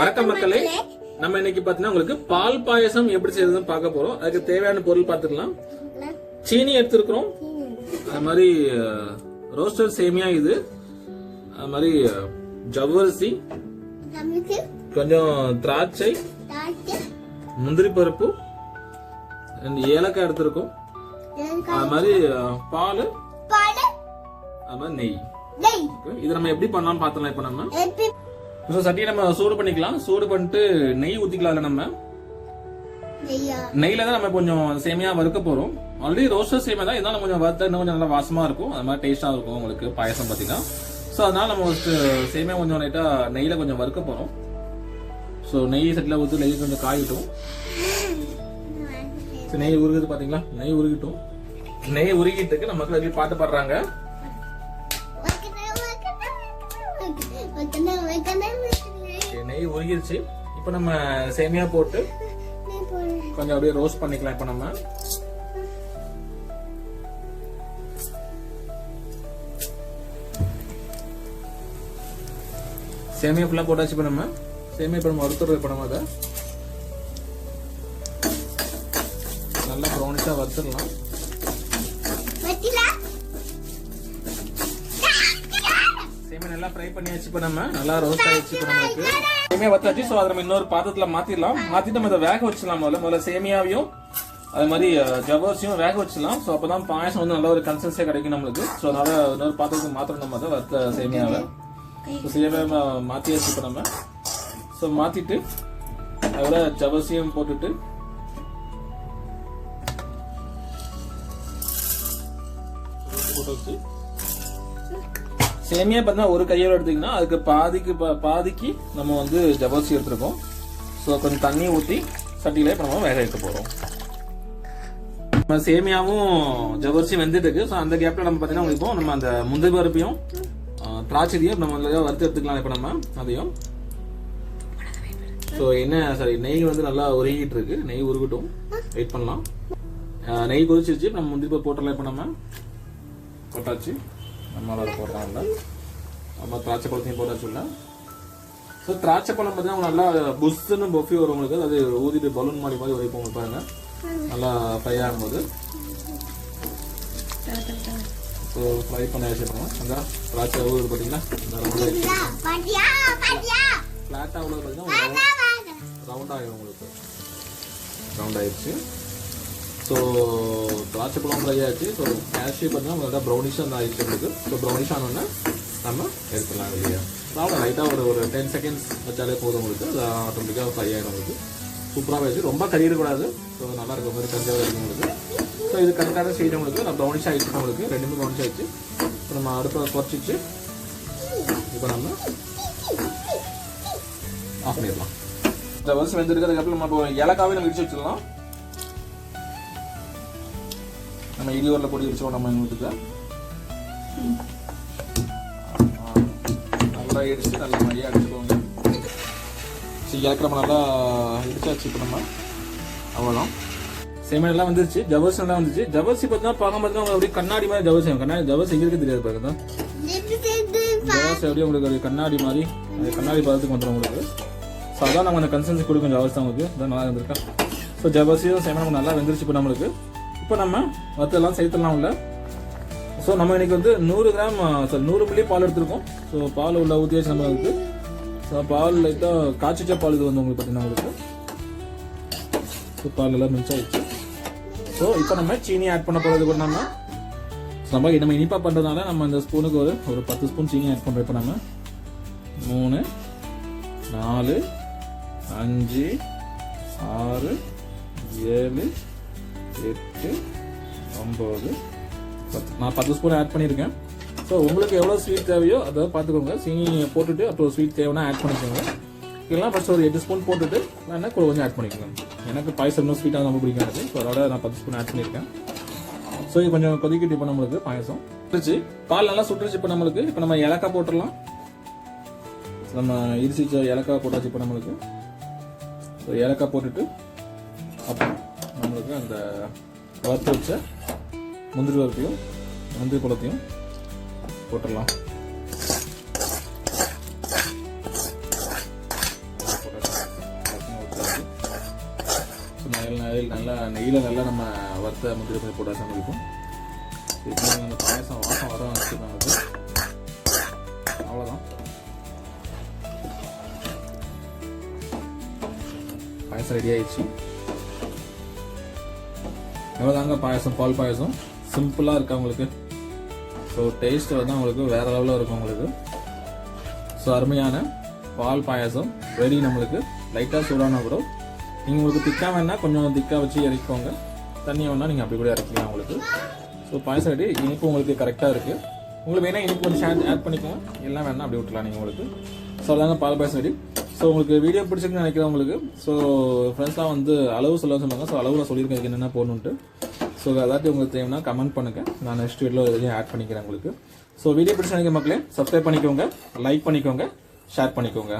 வணக்கம் மக்களே, நம்ம இன்னைக்கு பாத்தீங்கன்னா உங்களுக்கு பால் பாயசம் எப்படி செய்யறதுன்னு பார்க்க போறோம். அதுக்கு தேவையான பொருள் பார்த்துக்கலாம். சீனி எடுத்துருக்கிறோம், அது மாதிரி ரோஸ்டர் சேமியா, இது அது மாதிரி ஜவ்வரிசி, கொஞ்சம் திராட்சை, முந்திரி பருப்பு, ஏலக்காய் எடுத்திருக்கோம், அது மாதிரி பால், அது மாதிரி நெய். இது நம்ம எப்படி பண்ணலாம் பார்த்தலாம். இப்ப நம்ம சட்டியை நம்ம சூடு பண்ணிக்கலாம். சூடு பண்ணிட்டு நெய் ஊத்திக்கலாம். நம்ம நெய்ல தான் நம்ம கொஞ்சம் சேமியா வறுக்க போறோம். ஆல்ரெடி ரோஸ்டர் சேமியா தான், இதனால கொஞ்சம் வறுத்த இன்னும் கொஞ்சம் நல்லா வாசமா இருக்கும், அது மாதிரி டேஸ்டா இருக்கும் உங்களுக்கு பாயசம் பாத்தீங்கன்னா. சோ அதனால நம்ம சேமியா கொஞ்சம் லைட்டா நெய்ல கொஞ்சம் வறுக்க போறோம். சோ நெய் சட்டில ஊற்றி நெய் கொஞ்சம் காயிட்டும். நெய் உருகுது பாத்தீங்களா, நெய் உருகிட்டும். நெய் உருகிட்டு நமக்கு வெளியே பாட்டு பாடுறாங்க. நெய் உருகிருச்சு. இப்ப நம்ம சேமியா போட்டு கொஞ்சம் அப்படியே ரோஸ்ட் பண்ணிக்கலாம். இப்ப நம்ம சேமியா ஃபுல்லா போட்டாச்சு. இப்ப நம்ம சேமியா இப்ப நம்ம வறுத்துறது. இப்ப நம்ம அதை நல்லா ப்ரௌனிஷா வறுத்துடலாம். சேமியா நல்லா ஃப்ரை பண்ணியாச்சு. இப்ப நம்ம நல்லா ரோஸ்ட் ஆயிடுச்சு. இப்ப நமக்கு சேமியா வத்தாச்சு. சோ அதை நம்ம இன்னொரு பாத்திரத்துல மாத்திடலாம். மாத்திட்டு நம்ம இதை வேக வச்சிடலாம். முதல்ல சேமியாவையும் அது மாதிரி ஜவ்வரிசியும் வேக வச்சிடலாம். சோ அப்பதான் பாயசம் வந்து நல்ல ஒரு கன்சிஸ்டன்சியா கிடைக்கும் நம்மளுக்கு. சோ அதனால இன்னொரு பாத்திரத்துக்கு மாத்திரம் நம்ம அதை வறுத்த சேமியாவை சேமியா மாத்தியாச்சு. இப்ப நம்ம சோ மாத்திட்டு அதோட ஜவ்வரிசியும் போட்டுட்டு போட்டு வச்சு சேமியா பார்த்தா ஒரு கையோட எடுத்தீங்கன்னா அதுக்கு பாதிக்கு நம்ம வந்து ஜவ்வரிசி எடுத்துருக்கோம். ஸோ கொஞ்சம் தண்ணி ஊற்றி சட்டியில இப்போ நம்ம வேக வைக்க போறோம். நம்ம சேமியாவும் ஜவ்வரிசியும் வெந்துட்டு இருக்கு. ஸோ அந்த கேப்ல நம்ம பார்த்தீங்கன்னா இப்போ நம்ம அந்த முந்திரி பருப்பையும் திராட்சையும் நம்ம வறுத்து எடுத்துக்கலாம். இப்போ நம்ம அதையும் ஸோ நெய் வந்து நல்லா உருகிட்டு இருக்கு. நெய் உருகட்டும், வெயிட் பண்ணலாம். நெய் கொதிச்சிருச்சு. நம்ம முந்திரி பருப்பு போட்டலாம். இப்போ நம்ம போட்டாச்சு. நம்ம அதை போடுறாங்கல்ல, நம்ம திராட்சை பழத்தையும் போட்டாச்சுல்ல. ஸோ திராட்சை பழம் பார்த்தீங்கன்னா நல்லா புஷ்ஷுன்னு பஃபி வரும் உங்களுக்கு. அது ஊதிட்டு பலூன் மாதிரி வரைக்கும் பாருங்க, நல்லா ஃப்ரை ஆகும்போது. ஸோ ஃப்ரை பண்ண வச்சுருக்கோம். அந்த திராட்சை ஊது பார்த்தீங்கன்னா ஃப்ளாட்டாக உள்ளது பார்த்தீங்கன்னா ரவுண்ட் ஆகிடும் உங்களுக்கு. ரவுண்ட் ஆயிடுச்சு. ஸோ திராட்சை பழம் ஃப்ரை ஆச்சு. ஸோ கேஷ்யூ பார்த்தீங்கன்னா நல்லா ப்ரௌனிஷாக அந்த ஆயிடுச்சு உங்களுக்கு. ஸோ ப்ரௌனிஷ் ஆனோடனே நம்ம எடுத்துடலாம் வெளியே. அவ்வளோ லைட்டாக ஒரு 10 செகண்ட்ஸ் வச்சாலே போதும் உங்களுக்கு. அது ஆட்டோமேட்டிக்காக ஃப்ரை ஆகிடும் உங்களுக்கு. சூப்பராக வச்சு ரொம்ப கறியிடக்கூடாது. ஸோ நல்லா இருக்க மாதிரி கஞ்சாக இருக்கும் உங்களுக்கு. ஸோ இது கரெக்டான செய்யணும் உங்களுக்கு. நான் ப்ரௌனிஷ் ஆகிடுச்சு உங்களுக்கு. ரெண்டுமே ப்ரௌனிஷ் ஆகிடுச்சு. இப்போ நம்ம அடுப்பை குறைச்சிச்சு இப்போ நம்ம ஆஃப் பண்ணிடலாம். இந்த வருஷம் வெந்திருக்கிறதுக்கப்புறம் நம்ம இப்போ ஏலக்காவே நம்ம இடிச்சு வச்சிடலாம். நம்ம இடியோரில் பொடி வச்சோம். நம்ம எங்களுக்கு நல்லா இடிச்சு நல்ல மாதிரியாக அடிச்சுக்கோங்க. ஏலக்காய் நம்ம நல்லா இடிச்சாச்சு. இப்போ நம்ம அவ்வளோதான். சேமியா எல்லாம் வந்துருச்சு. ஜவ்வரிசி எல்லாம் வந்துச்சு. ஜவ்வரிசி பார்த்தீங்கன்னா பார்க்க பார்த்தீங்கன்னா அப்படியே கண்ணாடி மாதிரி ஜவ்வரிசி. ஜவ்வரிசி எங்கே இருக்கு தெரியாது பாருங்க. ஜவ்வரிசி அப்படியே உங்களுக்கு கண்ணாடி மாதிரி கண்ணாடி பதத்துக்கு வந்துடும் உங்களுக்கு. ஸோ அதான் நம்ம அந்த கன்சிஸ்டன்சி கொடுக்கும் ஜவ்வரிசி தான் உங்களுக்கு. அதான் நல்லா இருந்திருக்கா. ஸோ ஜவ்வரிசியும் சேமியா நமக்கு நல்லா வெந்துருச்சு. இப்போ நம்மளுக்கு இப்போ நம்ம வத்தெல்லாம் சேர்த்துலாம் உள்ள. ஸோ நம்ம இன்னைக்கு வந்து 100 கிராம் 100 மில்லி பால் எடுத்துருக்கோம். ஸோ பால் உள்ள ஊற்றியாச்சு நம்ம இருக்கு. ஸோ பால் லைட்டாக காய்ச்சிச்சா பால் இது வந்து உங்களுக்கு பார்த்தீங்கன்னா உங்களுக்கு. ஸோ பால் எல்லாம் மிக்ஸ் ஆயிடுச்சு. ஸோ இப்போ நம்ம சீனி ஆட் பண்ண போகிறது கூட நம்ம இனிப்பாக பண்ணுறதுனால நம்ம இந்த ஸ்பூனுக்கு ஒரு 10 ஸ்பூன் சீனி ஆட் பண்ணுறோம். இப்போ நம்ம 3 4 5 6 7 8 9 10. நான் 10 ஸ்பூன் ஆட் பண்ணியிருக்கேன். ஸோ உங்களுக்கு எவ்வளோ ஸ்வீட் தேவையோ அதை பார்த்துக்கோங்க. சீனி போட்டுட்டு அப்புறம் ஸ்வீட் தேவைன்னா ஆட் பண்ணிக்கோங்க. இல்லைனா ஃபர்ஸ்ட் ஒரு 8 ஸ்பூன் போட்டுட்டு நான் கொஞ்சம் ஆட் பண்ணிக்கலாம். எனக்கு பாயசம் இன்னும் ஸ்வீட்டாக ரொம்ப பிடிக்காது. ஸோ அதோட நான் 10 ஸ்பூன் ஆட் பண்ணியிருக்கேன். ஸோ இது கொஞ்சம் கொதிக்கிட்டு இப்போ நம்மளுக்கு பாயசம் சுட்டுருச்சு. பால் நல்லா சுட்டுருச்சு. இப்போ நம்மளுக்கு இப்போ நம்ம ஏலக்காய் போட்டுடலாம். நம்ம இடிச்சு ஏலக்காய் போட்டாச்சு. இப்போ நம்மளுக்கு ஸோ ஏலக்காய் போட்டுட்டு அப்புறம் நம்மளுக்கு அந்த வறுத்து வச்ச முந்திரி பருப்பையும் முந்திரி பழத்தையும் போட்டுடலாம். நல்லா நெய்யில் நல்லா நம்ம வறுத்த முந்திரி பருப்பு போட்டு சமைப்போம். இப்போ அந்த பாயசம் வாசம் வர வச்சுருக்காங்க. அவ்வளோதான், பாயசம் ரெடி ஆயிடுச்சு. எவ்வளோதாங்க பாயசம், பால் பாயசம் சிம்பிளாக இருக்கா உங்களுக்கு. ஸோ டேஸ்ட் வந்து உங்களுக்கு வேற லெவலில் இருக்கும் உங்களுக்கு. ஸோ அருமையான பால் பாயசம் ரெடி நம்மளுக்கு. லைட்டாக சூடான அப்புறம் நீங்கள் உங்களுக்கு திக்காக வேணா கொஞ்சம் திக்காக வச்சு இறக்கிக்கோங்க, தண்ணியை வேணா நீங்கள் அப்படி கூட இறக்கிக்கலாம் உங்களுக்கு. ஸோ பாயசம் ரெடி. இனிப்பு உங்களுக்கு கரெக்டாக இருக்குது. உங்களுக்கு வேணால் இனிப்பு கொஞ்சம் ஆட் பண்ணிக்கோங்க, எல்லாம் வேணா அப்படி விட்டுலாம் நீங்கள் உங்களுக்கு. ஸோ அதாங்க பால் பாயசம் ரெடி. ஸோ உங்களுக்கு வீடியோ பிடிச்சிருக்குன்னு நினைக்கிறேன் உங்களுக்கு. ஸோ ஃப்ரெண்ட்ஸ்லாம் வந்து அளவு சொல்ல சொன்னாங்க. ஸோ அளவில் சொல்லியிருக்கேன் என்னென்ன போடணுன்ட்டு. ஸோ அதாச்சும் உங்களுக்கு தேவைன்னா கமெண்ட் பண்ணுங்கள், நான் நெக்ஸ்ட் வீடியோவில் எதையும் ஆட் பண்ணிக்கிறேன் உங்களுக்கு. ஸோ வீடியோ பிடிச்ச நினைக்கிற மக்களே சப்ஸ்கிரைப் பண்ணிக்கோங்க, லைக் பண்ணிக்கோங்க, ஷேர் பண்ணிக்கோங்க.